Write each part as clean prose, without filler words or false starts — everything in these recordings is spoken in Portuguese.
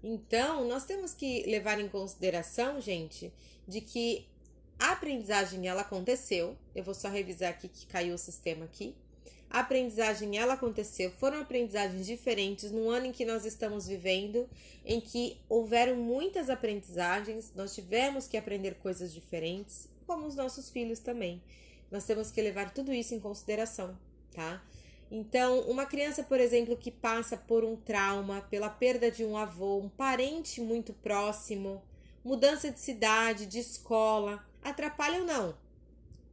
Então, nós temos que levar em consideração, gente, de que a aprendizagem ela aconteceu. Eu vou só revisar aqui que caiu o sistema aqui. A aprendizagem ela aconteceu, foram aprendizagens diferentes no ano em que nós estamos vivendo, em que houveram muitas aprendizagens, nós tivemos que aprender coisas diferentes, como os nossos filhos também. Nós temos que levar tudo isso em consideração, tá? Então, uma criança, por exemplo, que passa por um trauma, pela perda de um avô, um parente muito próximo, mudança de cidade, de escola, atrapalha ou não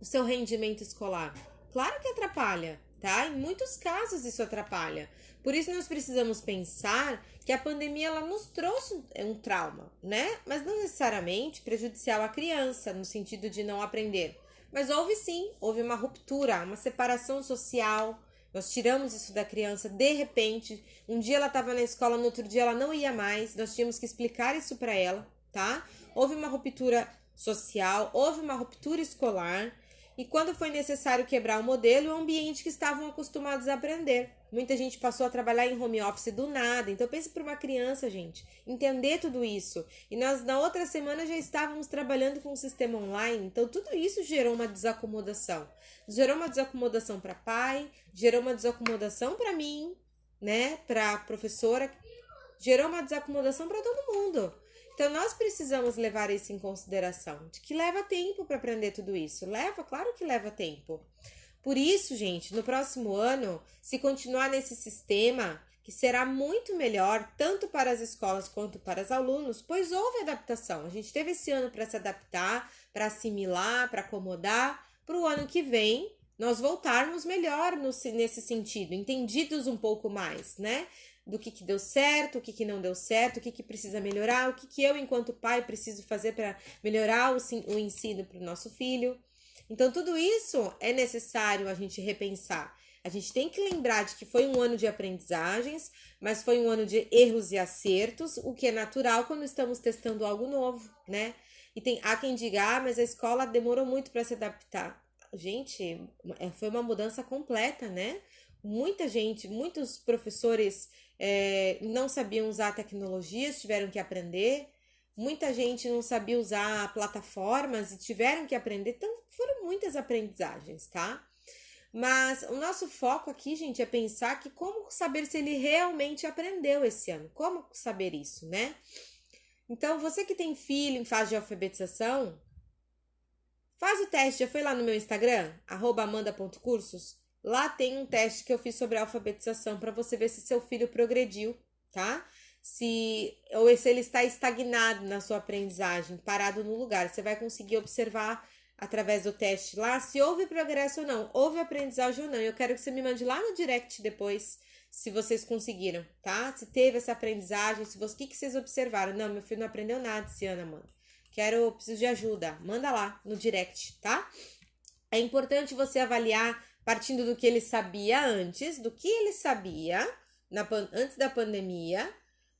o seu rendimento escolar? Claro que atrapalha, tá? Em muitos casos isso atrapalha. Por isso nós precisamos pensar que a pandemia ela nos trouxe um trauma, né? Mas não necessariamente prejudicial à criança, no sentido de não aprender. Mas houve sim, houve uma ruptura, uma separação social. Nós tiramos isso da criança de repente. Um dia ela estava na escola, no outro dia ela não ia mais. Nós tínhamos que explicar isso para ela, tá? Houve uma ruptura social, houve uma ruptura escolar. E quando foi necessário quebrar o modelo e o ambiente que estavam acostumados a aprender. Muita gente passou a trabalhar em home office do nada. Então pense para uma criança, gente, entender tudo isso. E nós na outra semana já estávamos trabalhando com o sistema online. Então tudo isso gerou uma desacomodação. Gerou uma desacomodação para pai, gerou uma desacomodação para mim, né, para a professora, gerou uma desacomodação para todo mundo. Então, nós precisamos levar isso em consideração, de que leva tempo para aprender tudo isso. Leva, claro que leva tempo. Por isso, gente, no próximo ano, se continuar nesse sistema, que será muito melhor, tanto para as escolas quanto para os alunos, pois houve adaptação. A gente teve esse ano para se adaptar, para assimilar, para acomodar, para o ano que vem nós voltarmos melhor nesse sentido, entendidos um pouco mais, né? Do que deu certo, o que não deu certo, o que precisa melhorar, o que eu, enquanto pai, preciso fazer para melhorar o ensino para o nosso filho. Então, tudo isso é necessário a gente repensar. A gente tem que lembrar de que foi um ano de aprendizagens, mas foi um ano de erros e acertos, o que é natural quando estamos testando algo novo, né? E há quem diga, mas a escola demorou muito para se adaptar. Gente, foi uma mudança completa, né? Muita gente, muitos professores não sabiam usar tecnologias, tiveram que aprender. Muita gente não sabia usar plataformas e tiveram que aprender. Então, foram muitas aprendizagens, tá? Mas o nosso foco aqui, gente, é pensar que como saber se ele realmente aprendeu esse ano. Como saber isso, né? Então, você que tem filho em fase de alfabetização, faz o teste. Já foi lá no meu Instagram, @amanda.cursos? Lá tem um teste que eu fiz sobre a alfabetização para você ver se seu filho progrediu, tá? Ou se ele está estagnado na sua aprendizagem, parado no lugar. Você vai conseguir observar através do teste lá se houve progresso ou não, houve aprendizagem ou não. Eu quero que você me mande lá no direct depois se vocês conseguiram, tá? Se teve essa aprendizagem, o que vocês observaram. Não, meu filho não aprendeu nada esse ano, mano. Preciso de ajuda. Manda lá no direct, tá? É importante você avaliar partindo do que ele sabia antes, do que ele sabia antes da pandemia,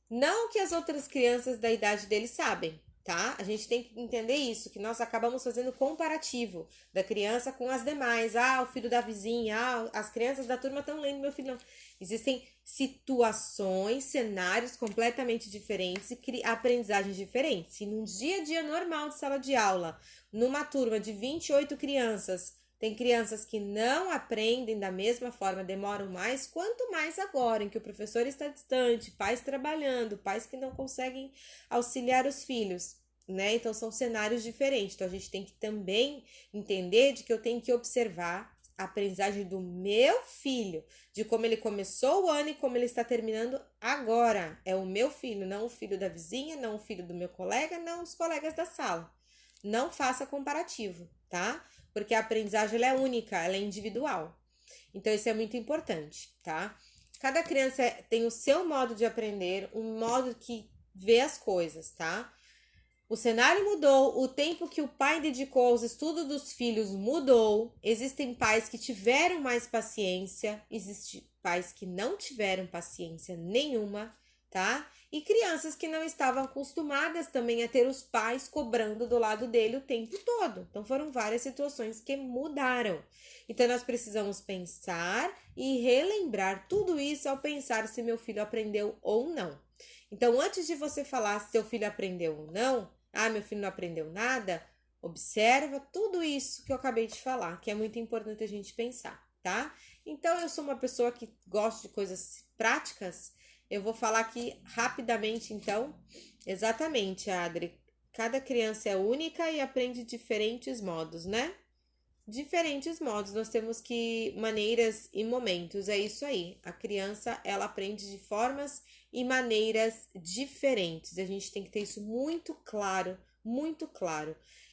não o que as outras crianças da idade dele sabem, tá? A gente tem que entender isso, que nós acabamos fazendo comparativo da criança com as demais. Ah, o filho da vizinha, as crianças da turma estão lendo, meu filho não. Existem situações, cenários completamente diferentes e aprendizagens diferentes. E num dia a dia normal de sala de aula, numa turma de 28 crianças, tem crianças que não aprendem da mesma forma, demoram mais, quanto mais agora, em que o professor está distante, pais trabalhando, pais que não conseguem auxiliar os filhos, né? Então, são cenários diferentes. Então, a gente tem que também entender de que eu tenho que observar a aprendizagem do meu filho, de como ele começou o ano e como ele está terminando agora. É o meu filho, não o filho da vizinha, não o filho do meu colega, não os colegas da sala. Não faça comparativo, tá? Porque a aprendizagem ela é única, ela é individual. Então, isso é muito importante, tá? Cada criança tem o seu modo de aprender, um modo que vê as coisas, tá? O cenário mudou, o tempo que o pai dedicou aos estudos dos filhos mudou. Existem pais que tiveram mais paciência, existem pais que não tiveram paciência nenhuma, tá? E crianças que não estavam acostumadas também a ter os pais cobrando do lado dele o tempo todo. Então foram várias situações que mudaram. Então nós precisamos pensar e relembrar tudo isso ao pensar se meu filho aprendeu ou não. Então antes de você falar se seu filho aprendeu ou não, meu filho não aprendeu nada, observa tudo isso que eu acabei de falar, que é muito importante a gente pensar, tá? Então eu sou uma pessoa que gosta de coisas práticas. Eu vou falar aqui rapidamente, então. Exatamente, Adri. Cada criança é única e aprende diferentes modos, né? Diferentes modos. Nós temos que maneiras e momentos. É isso aí. A criança, ela aprende de formas e maneiras diferentes. A gente tem que ter isso muito claro,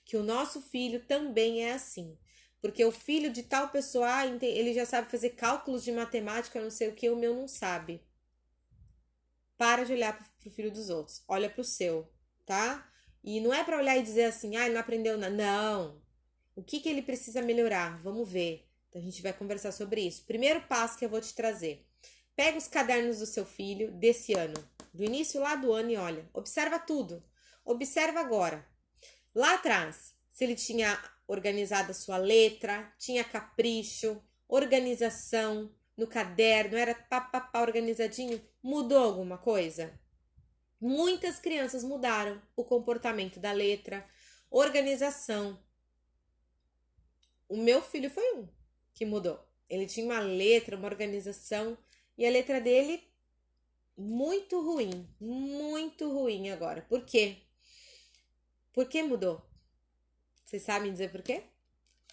que o nosso filho também é assim. Porque o filho de tal pessoa, ele já sabe fazer cálculos de matemática, não sei o que, o meu não sabe. Para de olhar pro filho dos outros. Olha pro seu, tá? E não é para olhar e dizer assim, ele não aprendeu nada. Não. O que ele precisa melhorar? Vamos ver. Então, a gente vai conversar sobre isso. Primeiro passo que eu vou te trazer. Pega os cadernos do seu filho desse ano. Do início lá do ano e olha. Observa tudo. Observa agora. Lá atrás, se ele tinha organizado a sua letra, tinha capricho, organização no caderno, era pá, organizadinho, mudou alguma coisa? Muitas crianças mudaram o comportamento da letra, organização. O meu filho foi um que mudou. Ele tinha uma letra, uma organização, e a letra dele muito ruim agora. Por quê? Por que mudou? Vocês sabem dizer por quê?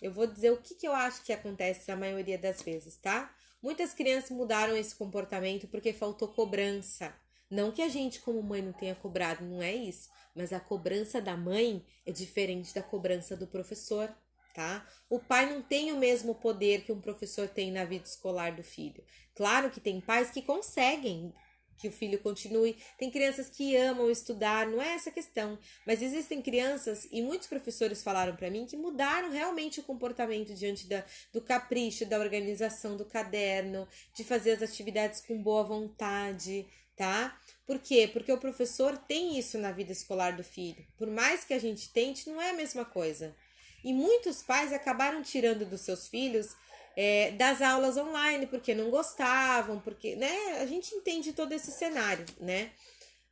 Eu vou dizer o que eu acho que acontece na maioria das vezes, tá? Muitas crianças mudaram esse comportamento porque faltou cobrança. Não que a gente, como mãe, não tenha cobrado, não é isso. Mas a cobrança da mãe é diferente da cobrança do professor, tá? O pai não tem o mesmo poder que um professor tem na vida escolar do filho. Claro que tem pais que conseguem que o filho continue. Tem crianças que amam estudar, não é essa a questão. Mas existem crianças, e muitos professores falaram para mim, que mudaram realmente o comportamento diante do capricho, da organização do caderno, de fazer as atividades com boa vontade, tá? Por quê? Porque o professor tem isso na vida escolar do filho. Por mais que a gente tente, não é a mesma coisa. E muitos pais acabaram tirando dos seus filhos das aulas online, porque não gostavam, porque, né, a gente entende todo esse cenário, né?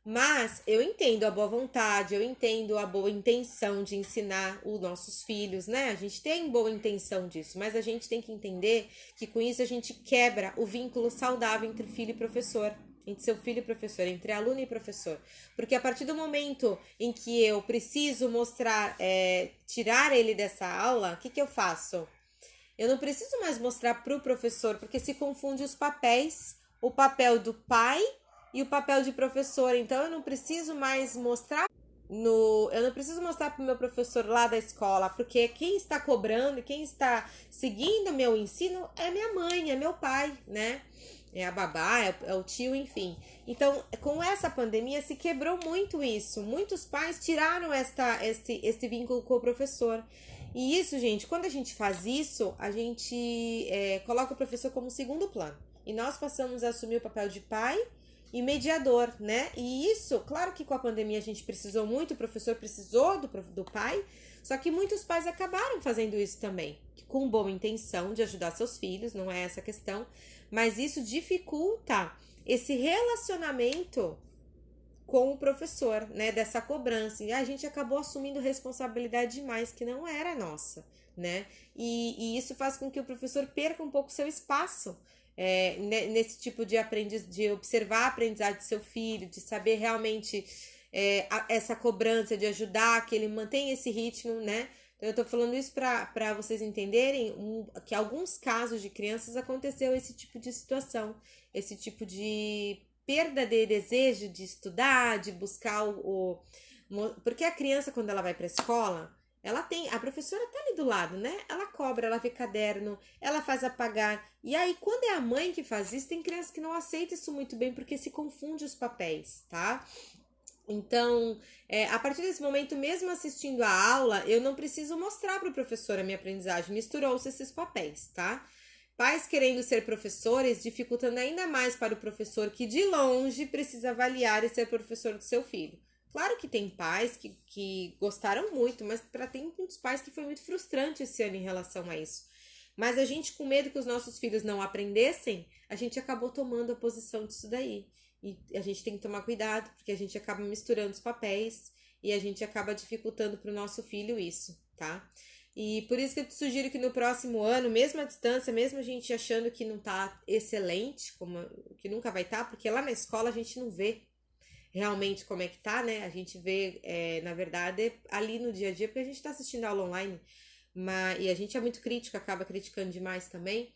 Mas eu entendo a boa vontade, eu entendo a boa intenção de ensinar os nossos filhos, né? A gente tem boa intenção disso, mas a gente tem que entender que com isso a gente quebra o vínculo saudável entre filho e professor, entre seu filho e professor, entre aluno e professor. Porque a partir do momento em que eu preciso mostrar, tirar ele dessa aula, o que eu faço? Eu não preciso mais mostrar para o professor, porque se confunde os papéis, o papel do pai e o papel de professor. Então eu não preciso mais mostrar eu não preciso mostrar para o meu professor lá da escola, porque quem está cobrando, quem está seguindo meu ensino é minha mãe, é meu pai, né? É a babá, é o tio, enfim. Então, com essa pandemia se quebrou muito isso. Muitos pais tiraram este vínculo com o professor. E isso, gente, quando a gente faz isso, a gente coloca o professor como segundo plano. E nós passamos a assumir o papel de pai e mediador, né? E isso, claro que com a pandemia a gente precisou muito, o professor precisou do pai, só que muitos pais acabaram fazendo isso também, com boa intenção de ajudar seus filhos, não é essa a questão, mas isso dificulta esse relacionamento com o professor, né, dessa cobrança. E a gente acabou assumindo responsabilidade demais que não era nossa, né? E isso faz com que o professor perca um pouco seu espaço nesse tipo de de observar a aprendizagem do seu filho, de saber realmente essa cobrança, de ajudar que ele mantenha esse ritmo, né? Então, eu tô falando isso para vocês entenderem que alguns casos de crianças aconteceu esse tipo de situação, esse tipo de perda de desejo de estudar, de buscar porque a criança, quando ela vai para a escola, a professora tá ali do lado, né? Ela cobra, ela vê caderno, ela faz apagar. E aí, quando é a mãe que faz isso, tem criança que não aceita isso muito bem, porque se confunde os papéis, tá? Então, a partir desse momento, mesmo assistindo a aula, eu não preciso mostrar para o professor a minha aprendizagem. Misturou-se esses papéis, tá? Pais querendo ser professores, dificultando ainda mais para o professor que de longe precisa avaliar e ser professor do seu filho. Claro que tem pais que gostaram muito, mas tem muitos pais que foi muito frustrante esse ano em relação a isso. Mas a gente, com medo que os nossos filhos não aprendessem, a gente acabou tomando a posição disso daí. E a gente tem que tomar cuidado, porque a gente acaba misturando os papéis e a gente acaba dificultando para o nosso filho isso, tá? E por isso que eu te sugiro que no próximo ano, mesmo à distância, mesmo a gente achando que não tá excelente, como que nunca vai estar, porque lá na escola a gente não vê realmente como é que tá, né? A gente vê, na verdade, ali no dia a dia, porque a gente tá assistindo aula online, e a gente é muito crítico, acaba criticando demais também.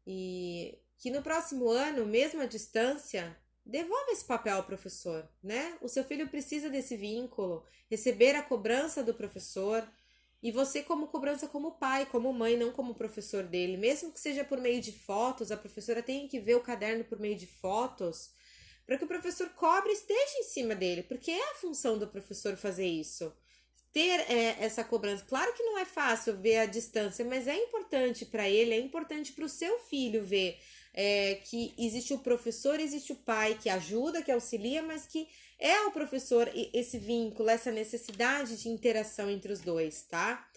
E que no próximo ano, mesmo à distância, devolva esse papel ao professor, né? O seu filho precisa desse vínculo, receber a cobrança do professor. E você, como cobrança, como pai, como mãe, não como professor dele, mesmo que seja por meio de fotos, a professora tem que ver o caderno por meio de fotos, para que o professor cobre e esteja em cima dele, porque é a função do professor fazer isso. Ter essa cobrança. Claro que não é fácil ver a distância, mas é importante para ele, é importante para o seu filho ver que existe o professor, existe o pai que ajuda, que auxilia, mas que é o professor esse vínculo, essa necessidade de interação entre os dois, tá?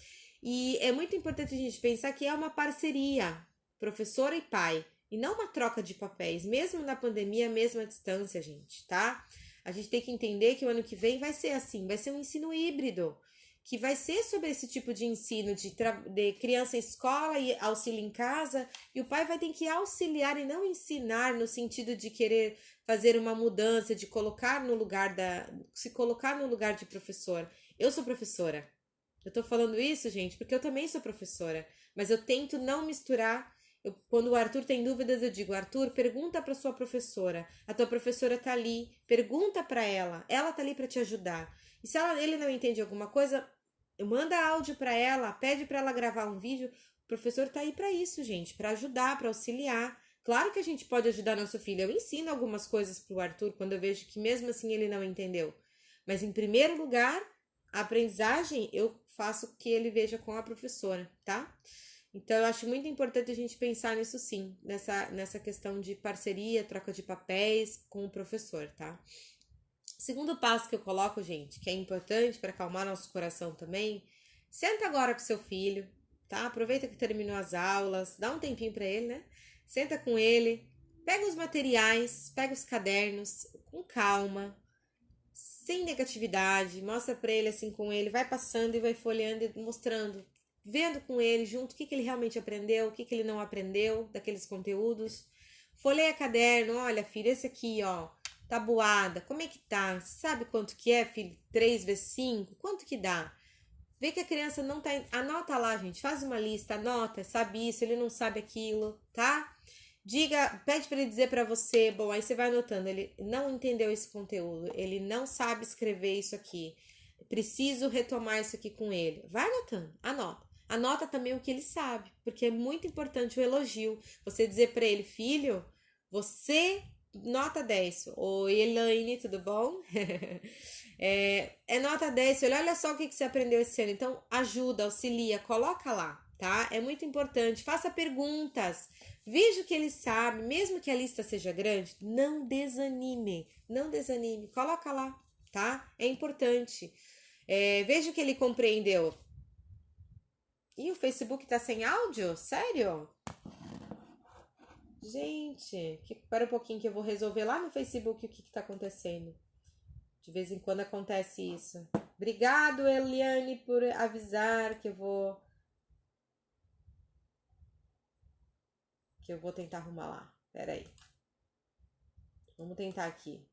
E é muito importante a gente pensar que é uma parceria, professor e pai, e não uma troca de papéis, mesmo na pandemia, mesmo à distância, gente, tá? A gente tem que entender que o ano que vem vai ser assim, vai ser um ensino híbrido, que vai ser sobre esse tipo de ensino de criança em escola e auxílio em casa, e o pai vai ter que auxiliar e não ensinar no sentido de querer fazer uma mudança, de colocar no lugar se colocar no lugar de professor. Eu sou professora. Eu tô falando isso, gente, porque eu também sou professora, mas eu tento não misturar. Quando o Arthur tem dúvidas, eu digo: Arthur, pergunta para sua professora. A tua professora tá ali, pergunta para ela tá ali para te ajudar. E se ele não entende alguma coisa, manda áudio para ela, pede para ela gravar um vídeo. O professor tá aí para isso, gente, para ajudar, para auxiliar. Claro que a gente pode ajudar nosso filho. Eu ensino algumas coisas pro Arthur quando eu vejo que mesmo assim ele não entendeu. Mas em primeiro lugar, a aprendizagem eu faço que ele veja com a professora, tá? Então, eu acho muito importante a gente pensar nisso sim, nessa questão de parceria, troca de papéis com o professor, tá? Segundo passo que eu coloco, gente, que é importante para acalmar nosso coração também, senta agora com seu filho, tá? Aproveita que terminou as aulas, dá um tempinho para ele, né? Senta com ele, pega os materiais, pega os cadernos com calma, sem negatividade, mostra para ele assim com ele, vai passando e vai folheando e mostrando, vendo com ele junto o que ele realmente aprendeu, o que ele não aprendeu daqueles conteúdos. Folheia caderno, olha filho, esse aqui ó, tabuada, como é que tá? Sabe quanto que é, filho? 3 vezes 5? Quanto que dá? Vê que a criança não tá... Anota lá, gente, faz uma lista, anota, sabe isso, ele não sabe aquilo, tá? Pede para ele dizer para você, bom, aí você vai anotando, ele não entendeu esse conteúdo, ele não sabe escrever isso aqui, preciso retomar isso aqui com ele. Vai anotando, anota. Anota também o que ele sabe, porque é muito importante o elogio. Você dizer para ele, filho, você nota 10. Oi, Elaine, tudo bom? é nota 10. Olha só o que você aprendeu esse ano. Então, ajuda, auxilia, coloca lá, tá? É muito importante. Faça perguntas. Veja o que ele sabe, mesmo que a lista seja grande, não desanime, não desanime, coloca lá, tá? É importante. Veja o que ele compreendeu. Ih, o Facebook tá sem áudio? Sério? Gente, espera um pouquinho que eu vou resolver lá no Facebook o que tá acontecendo. De vez em quando acontece isso. Obrigado, Eliane, por avisar que eu vou tentar arrumar lá. Pera aí. Vamos tentar aqui.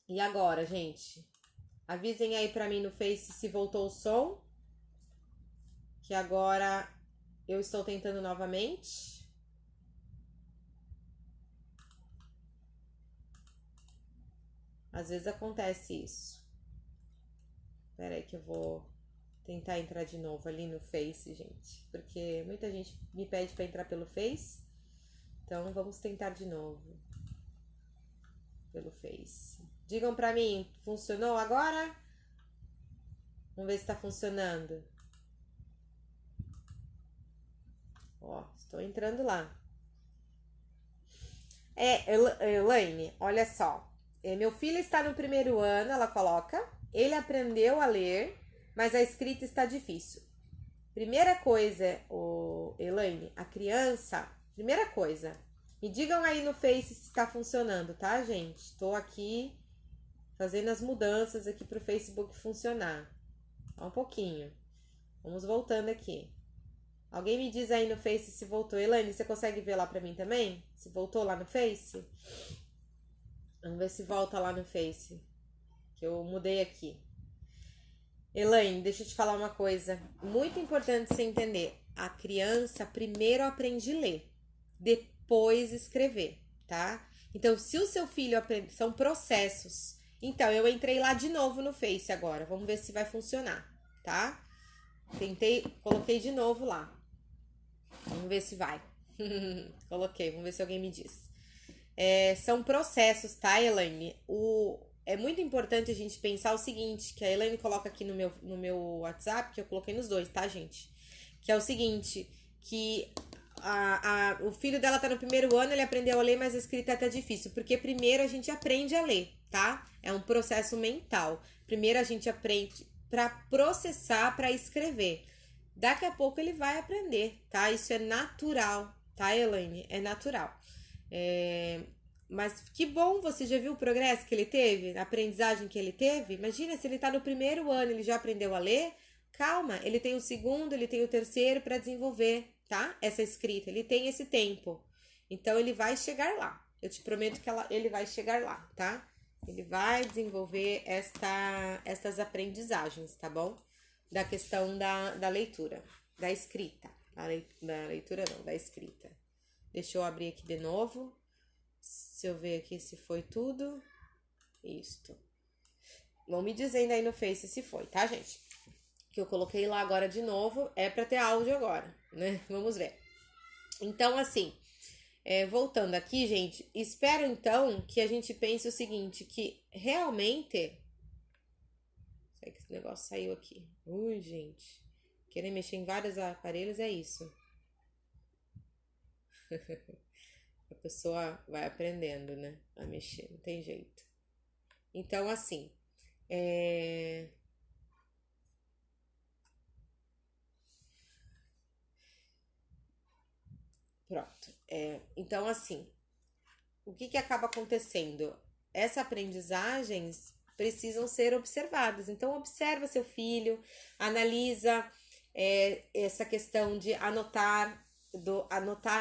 E agora, gente? Avisem aí pra mim no Face se voltou o som. Que agora eu estou tentando novamente. Às vezes acontece isso. Pera aí que eu vou tentar entrar de novo ali no Face, gente. Porque muita gente me pede pra entrar pelo Face. Então vamos tentar de novo. Pelo Face. Digam pra mim, funcionou agora? Vamos ver se tá funcionando. Ó, estou entrando lá. Elaine, olha só. Meu filho está no primeiro ano, ela coloca. Ele aprendeu a ler, mas a escrita está difícil. Primeira coisa, Elaine, a criança. Primeira coisa, me digam aí no Face se está funcionando, tá, gente? Estou aqui fazendo as mudanças aqui para o Facebook funcionar. Um pouquinho. Vamos voltando aqui. Alguém me diz aí no Face se voltou. Elaine, você consegue ver lá pra mim também? Se voltou lá no Face? Vamos ver se volta lá no Face. Que eu mudei aqui. Elaine, deixa eu te falar uma coisa. Muito importante você entender. A criança primeiro aprende a ler. Depois escrever, tá? Então, se o seu filho aprende... São processos. Então, eu entrei lá de novo no Face agora. Vamos ver se vai funcionar, tá? Coloquei de novo lá. Vamos ver se vai. Coloquei, vamos ver se alguém me diz. São processos, tá, Elaine? É muito importante a gente pensar o seguinte, que a Elaine coloca aqui no meu WhatsApp, que eu coloquei nos dois, tá, gente? Que é o seguinte, que o filho dela tá no primeiro ano, ele aprendeu a ler, mas a escrita tá difícil. Porque primeiro a gente aprende a ler, tá? É um processo mental. Primeiro a gente aprende para processar, para escrever. Daqui a pouco ele vai aprender, tá? Isso é natural, tá, Elaine? É natural. Mas que bom, você já viu o progresso que ele teve? A aprendizagem que ele teve? Imagina, se ele tá no primeiro ano, ele já aprendeu a ler. Calma, ele tem o segundo, ele tem o terceiro para desenvolver, tá? Essa escrita, ele tem esse tempo. Então, ele vai chegar lá. Eu te prometo que ele vai chegar lá, tá? Ele vai desenvolver estas aprendizagens, tá bom? Da questão da leitura, da escrita. Da leitura não, da escrita. Deixa eu abrir aqui de novo. Se eu ver aqui se foi tudo. Isto. Vão me dizendo aí no Face se foi, tá, gente? Que eu coloquei lá agora de novo. É pra ter áudio agora, né? Vamos ver. Então, assim, voltando aqui, gente. Espero, então, que a gente pense o seguinte. Que realmente... Sei que esse negócio saiu aqui. Ui, gente. Querer mexer em vários aparelhos é isso. A pessoa vai aprendendo, né? A mexer, não tem jeito. Então, assim. Pronto. Então, assim. O que acaba acontecendo? Essas aprendizagens precisam ser observadas. Então, observa seu filho, analisa essa questão de anotar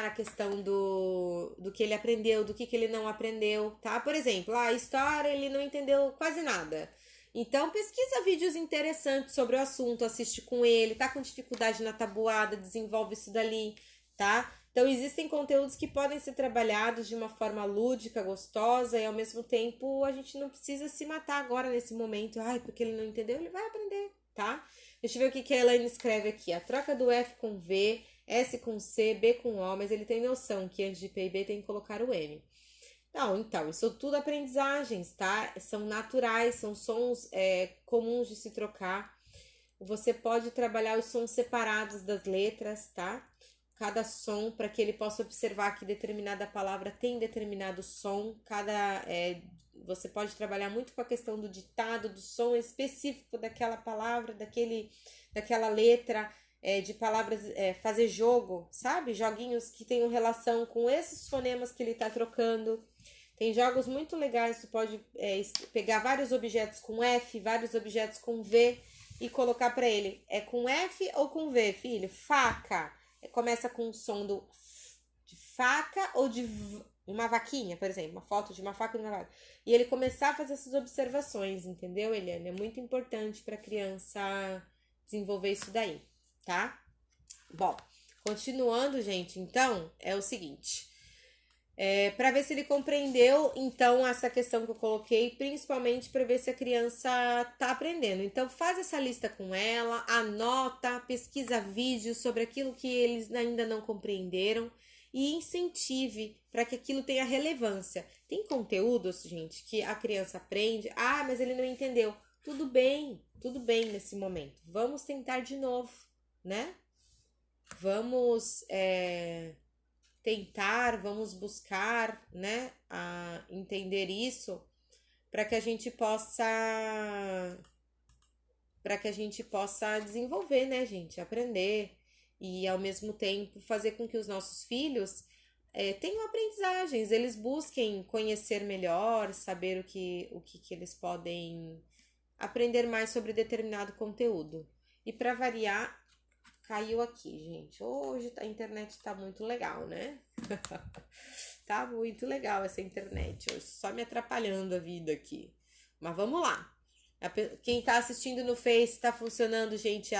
a questão do que ele aprendeu, do que ele não aprendeu, tá? Por exemplo, a história ele não entendeu quase nada. Então, pesquisa vídeos interessantes sobre o assunto, assiste com ele, tá com dificuldade na tabuada, desenvolve isso dali, tá? Então, existem conteúdos que podem ser trabalhados de uma forma lúdica, gostosa, e ao mesmo tempo a gente não precisa se matar agora nesse momento. Ai, porque ele não entendeu, ele vai aprender, tá? Deixa eu ver o que a Elaine escreve aqui. A troca do F com V, S com C, B com O, mas ele tem noção que antes de P e B tem que colocar o M. Não, então, isso tudo aprendizagens, tá? São naturais, são sons comuns de se trocar. Você pode trabalhar os sons separados das letras, tá? Cada som, para que ele possa observar que determinada palavra tem determinado som. Você pode trabalhar muito com a questão do ditado, do som específico daquela palavra, daquela letra, de palavras, fazer jogo, sabe? Joguinhos que tenham relação com esses fonemas que ele está trocando. Tem jogos muito legais, você pode pegar vários objetos com F, vários objetos com V e colocar para ele. É com F ou com V, filho? Faca. Começa com o som de faca ou de uma vaquinha, por exemplo. Uma foto de uma faca e de uma vaca. E ele começar a fazer essas observações, entendeu, Eliane? É muito importante para a criança desenvolver isso daí, tá? Bom, continuando, gente, então, é o seguinte... para ver se ele compreendeu, então, essa questão que eu coloquei, principalmente para ver se a criança tá aprendendo. Então, faz essa lista com ela, anota, pesquisa vídeos sobre aquilo que eles ainda não compreenderam e incentive para que aquilo tenha relevância. Tem conteúdos, gente, que a criança aprende, mas ele não entendeu. Tudo bem nesse momento. Vamos tentar de novo, né? vamos tentar, vamos buscar, né, a entender isso para que a gente possa desenvolver, né, gente, aprender e ao mesmo tempo fazer com que os nossos filhos tenham aprendizagens, eles busquem conhecer melhor, saber o que eles podem aprender mais sobre determinado conteúdo. E para variar, caiu aqui, gente. Hoje a internet tá muito legal, né? Tá muito legal essa internet hoje, só me atrapalhando a vida aqui. Mas vamos lá. Quem tá assistindo no Face, tá funcionando, gente,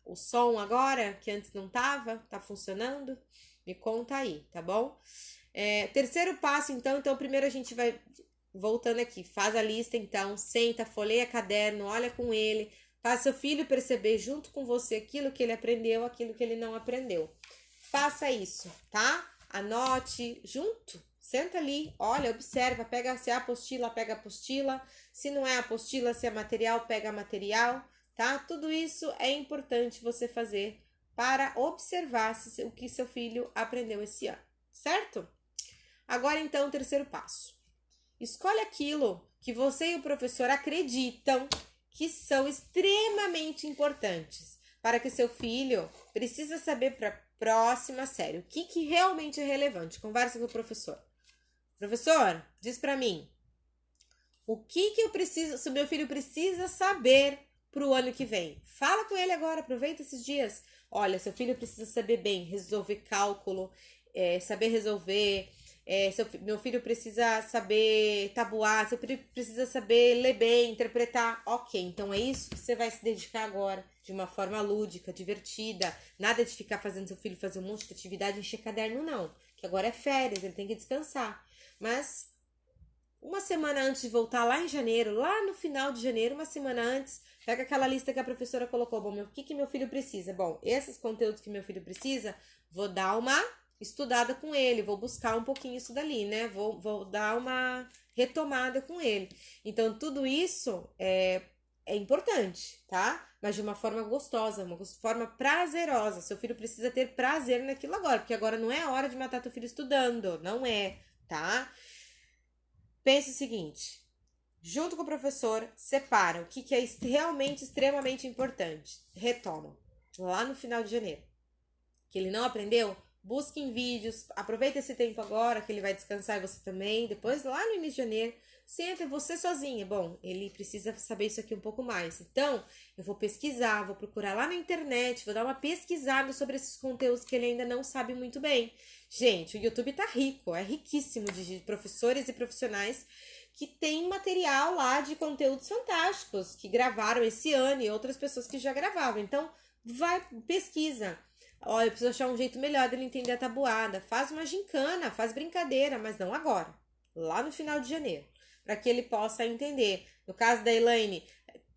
o som agora, que antes não tava? Tá funcionando? Me conta aí, tá bom? Terceiro passo, então primeiro a gente vai, voltando aqui, faz a lista, então, senta, folheia caderno, olha com ele, faz seu filho perceber junto com você aquilo que ele aprendeu, aquilo que ele não aprendeu. Faça isso, tá? Anote junto, senta ali, olha, observa, se é apostila, pega a apostila, se não é apostila, se é material, pega material, tá? Tudo isso é importante você fazer para observar o que seu filho aprendeu esse ano, certo? Agora, então, o terceiro passo. Escolhe aquilo que você e o professor acreditam que são extremamente importantes para que seu filho precisa saber para a próxima série. O que realmente é relevante? Conversa com o professor. Professor, diz para mim, o que eu preciso, se o meu filho precisa saber para o ano que vem? Fala com ele agora, aproveita esses dias. Olha, seu filho precisa saber bem resolver cálculo, saber resolver. Meu filho precisa saber tabuar, seu filho precisa saber ler bem, interpretar. Ok, então é isso que você vai se dedicar agora, de uma forma lúdica, divertida. Nada de ficar fazendo seu filho fazer um monte de atividade e encher caderno, não. Que agora é férias, ele tem que descansar. Mas uma semana antes de voltar lá em janeiro, lá no final de janeiro, uma semana antes, pega aquela lista que a professora colocou. Bom, o que meu filho precisa? Bom, esses conteúdos que meu filho precisa, vou dar uma estudada com ele, vou buscar um pouquinho isso dali, né? Vou dar uma retomada com ele. Então, tudo isso é importante, tá? Mas de uma forma gostosa, uma forma prazerosa. Seu filho precisa ter prazer naquilo agora, porque agora não é hora de matar teu filho estudando, não é, tá? Pense o seguinte, junto com o professor, separa o que é realmente extremamente importante. Retoma lá no final de janeiro. Que ele não aprendeu? Busque em vídeos, aproveita esse tempo agora que ele vai descansar e você também. Depois, lá no início de janeiro, senta você sozinha. Bom, ele precisa saber isso aqui um pouco mais. Então, eu vou pesquisar, vou procurar lá na internet, vou dar uma pesquisada sobre esses conteúdos que ele ainda não sabe muito bem. Gente, o YouTube tá rico, é riquíssimo de professores e profissionais que tem material lá de conteúdos fantásticos, que gravaram esse ano e outras pessoas que já gravavam. Então, vai, pesquisa. Ó, eu preciso achar um jeito melhor dele entender a tabuada. Faz uma gincana, faz brincadeira, mas não agora. Lá no final de janeiro. Para que ele possa entender. No caso da Elaine,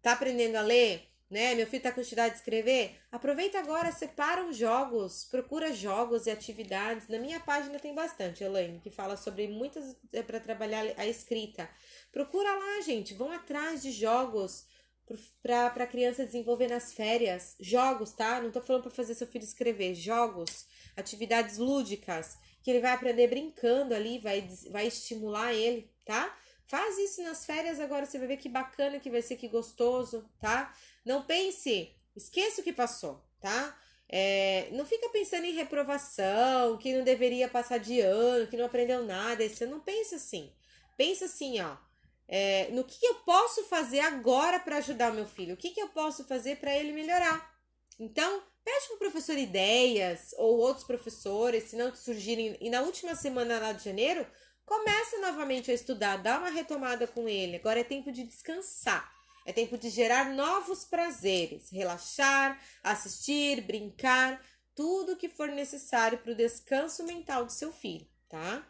tá aprendendo a ler, né? Meu filho tá com dificuldade de escrever. Aproveita agora, separa os jogos, procura jogos e atividades. Na minha página tem bastante, Elaine, que fala sobre muitas para trabalhar a escrita. Procura lá, gente. Vão atrás de jogos para a criança desenvolver nas férias. Jogos, tá? Não tô falando para fazer seu filho escrever. Jogos, atividades lúdicas, que ele vai aprender brincando ali, vai estimular ele, tá? Faz isso nas férias agora, você vai ver que bacana que vai ser, que gostoso, tá? Não pense, esqueça o que passou, tá? Não fica pensando em reprovação, que não deveria passar de ano, que não aprendeu nada. Você não pensa assim. Pensa assim, ó. No que eu posso fazer agora para ajudar o meu filho? O que eu posso fazer para ele melhorar? Então, pede para o professor ideias ou outros professores, se não surgirem. E na última semana lá de janeiro, começa novamente a estudar, dá uma retomada com ele. Agora é tempo de descansar. É tempo de gerar novos prazeres, relaxar, assistir, brincar, tudo que for necessário para o descanso mental do seu filho, tá?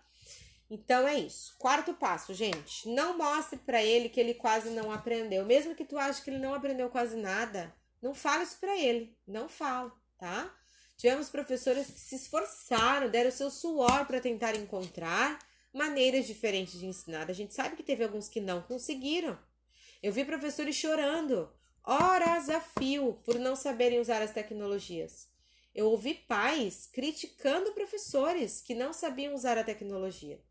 Então é isso. Quarto passo, gente. Não mostre para ele que ele quase não aprendeu. Mesmo que tu ache que ele não aprendeu quase nada, não fala isso para ele. Não fala, tá? Tivemos professores que se esforçaram, deram seu suor para tentar encontrar maneiras diferentes de ensinar. A gente sabe que teve alguns que não conseguiram. Eu vi professores chorando horas a fio por não saberem usar as tecnologias. Eu ouvi pais criticando professores que não sabiam usar a tecnologia.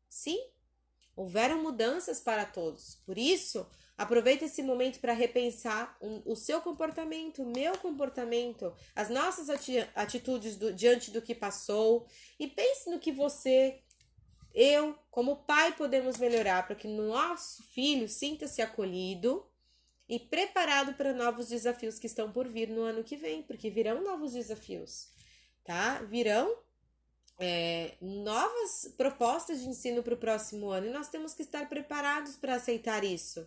Sim, houveram mudanças para todos. Por isso, aproveita esse momento para repensar o seu comportamento, o meu comportamento, as nossas atitudes diante do que passou e pense no que eu, como pai, podemos melhorar para que o nosso filho sinta-se acolhido e preparado para novos desafios que estão por vir no ano que vem, porque virão novos desafios, tá? Virão novas propostas de ensino para o próximo ano e nós temos que estar preparados para aceitar isso.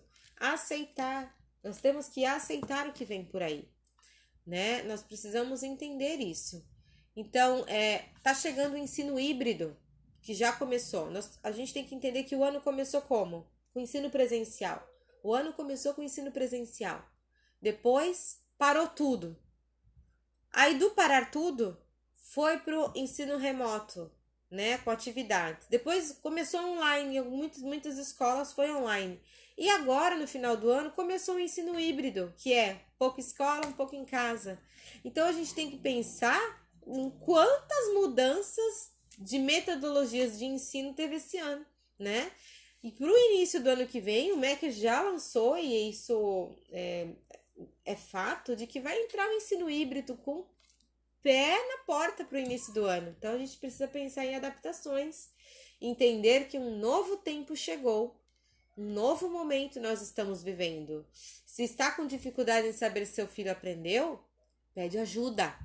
Nós temos que aceitar o que vem por aí, né? Nós precisamos entender isso. Então, tá chegando o ensino híbrido, que já começou. A gente tem que entender que o ano começou como? Com o ensino presencial. O ano começou com o ensino presencial. Depois, parou tudo. Aí, do parar tudo, foi pro ensino remoto, né? Com atividades. Depois, começou online. Muitas escolas foi online. E agora, no final do ano, começou o ensino híbrido, que é pouco escola, um pouco em casa. Então, a gente tem que pensar em quantas mudanças de metodologias de ensino teve esse ano, né? E para o início do ano que vem, o MEC já lançou, e isso é fato, de que vai entrar o ensino híbrido com pé na porta para o início do ano. Então, a gente precisa pensar em adaptações, entender que um novo tempo chegou, um novo momento nós estamos vivendo. Se está com dificuldade em saber se seu filho aprendeu, pede ajuda.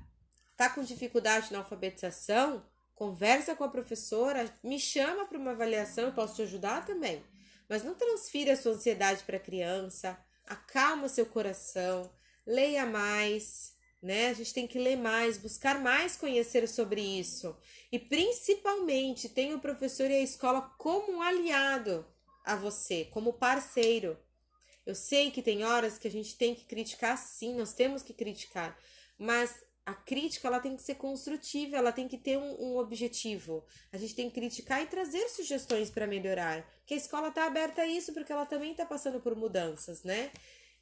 Está com dificuldade na alfabetização? Conversa com a professora, me chama para uma avaliação, eu posso te ajudar também. Mas não transfira a sua ansiedade para a criança, acalma seu coração, leia mais, né? A gente tem que ler mais, buscar mais conhecer sobre isso. E principalmente, tenha o professor e a escola como um aliado a você, como parceiro. Eu sei que tem horas que a gente tem que criticar, sim, nós temos que criticar, mas a crítica, ela tem que ser construtiva, ela tem que ter um objetivo. A gente tem que criticar e trazer sugestões para melhorar. Porque a escola está aberta a isso, porque ela também está passando por mudanças, né?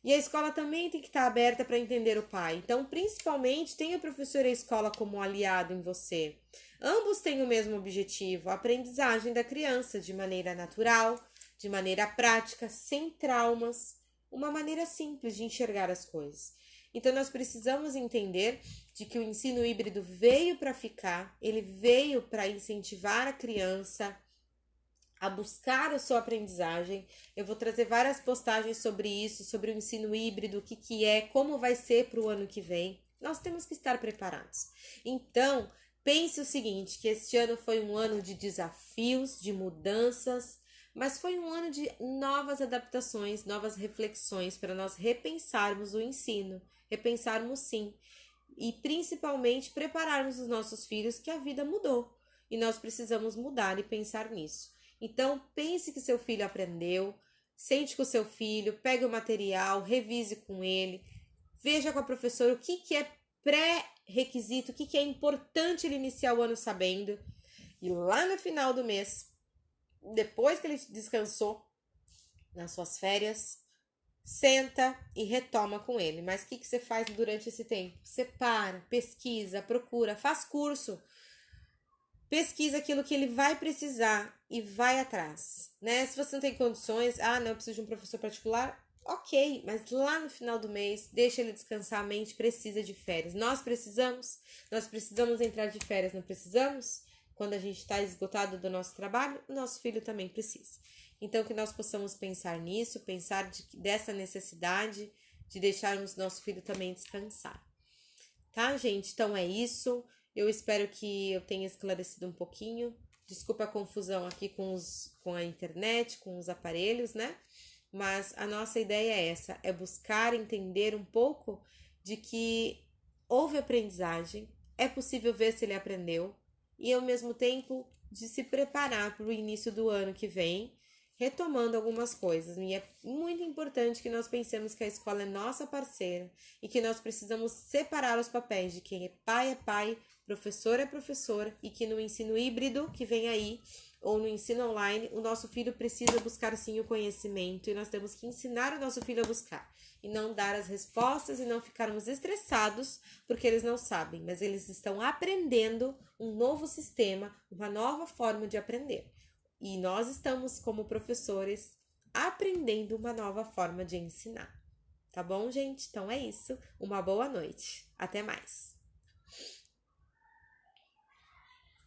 E a escola também tem que estar aberta para entender o pai. Então, principalmente, tenha o professor e a escola como aliado em você. Ambos têm o mesmo objetivo, a aprendizagem da criança de maneira natural, de maneira prática, sem traumas. Uma maneira simples de enxergar as coisas. Então, nós precisamos entender de que o ensino híbrido veio para ficar, ele veio para incentivar a criança a buscar a sua aprendizagem. Eu vou trazer várias postagens sobre isso, sobre o ensino híbrido, o que é, como vai ser para o ano que vem. Nós temos que estar preparados. Então, pense o seguinte, que este ano foi um ano de desafios, de mudanças, mas foi um ano de novas adaptações, novas reflexões para nós repensarmos o ensino, repensarmos sim, e principalmente prepararmos os nossos filhos que a vida mudou e nós precisamos mudar e pensar nisso. Então, pense que seu filho aprendeu, sente com o seu filho, pegue o material, revise com ele, veja com a professora o que é pré-requisito, o que é importante ele iniciar o ano sabendo, e lá no final do mês, depois que ele descansou nas suas férias, senta e retoma com ele. Mas o que você faz durante esse tempo? Você para, pesquisa, procura, faz curso, pesquisa aquilo que ele vai precisar e vai atrás, né? Se você não tem condições, não, eu preciso de um professor particular, ok, mas lá no final do mês, deixa ele descansar, a mente precisa de férias. Nós precisamos entrar de férias, não precisamos? Quando a gente está esgotado do nosso trabalho, o nosso filho também precisa. Então, que nós possamos pensar nisso, pensar dessa necessidade de deixarmos nosso filho também descansar. Tá, gente? Então, é isso. Eu espero que eu tenha esclarecido um pouquinho. Desculpa a confusão aqui com a internet, com os aparelhos, né? Mas a nossa ideia é essa, é buscar entender um pouco de que houve aprendizagem, é possível ver se ele aprendeu, e ao mesmo tempo de se preparar para o início do ano que vem, retomando algumas coisas. E é muito importante que nós pensemos que a escola é nossa parceira e que nós precisamos separar os papéis de quem é pai, professor é professor, e que no ensino híbrido que vem aí, ou no ensino online, o nosso filho precisa buscar sim o conhecimento e nós temos que ensinar o nosso filho a buscar e não dar as respostas e não ficarmos estressados porque eles não sabem, mas eles estão aprendendo um novo sistema, uma nova forma de aprender. E nós estamos, como professores, aprendendo uma nova forma de ensinar. Tá bom, gente? Então é isso. Uma boa noite. Até mais.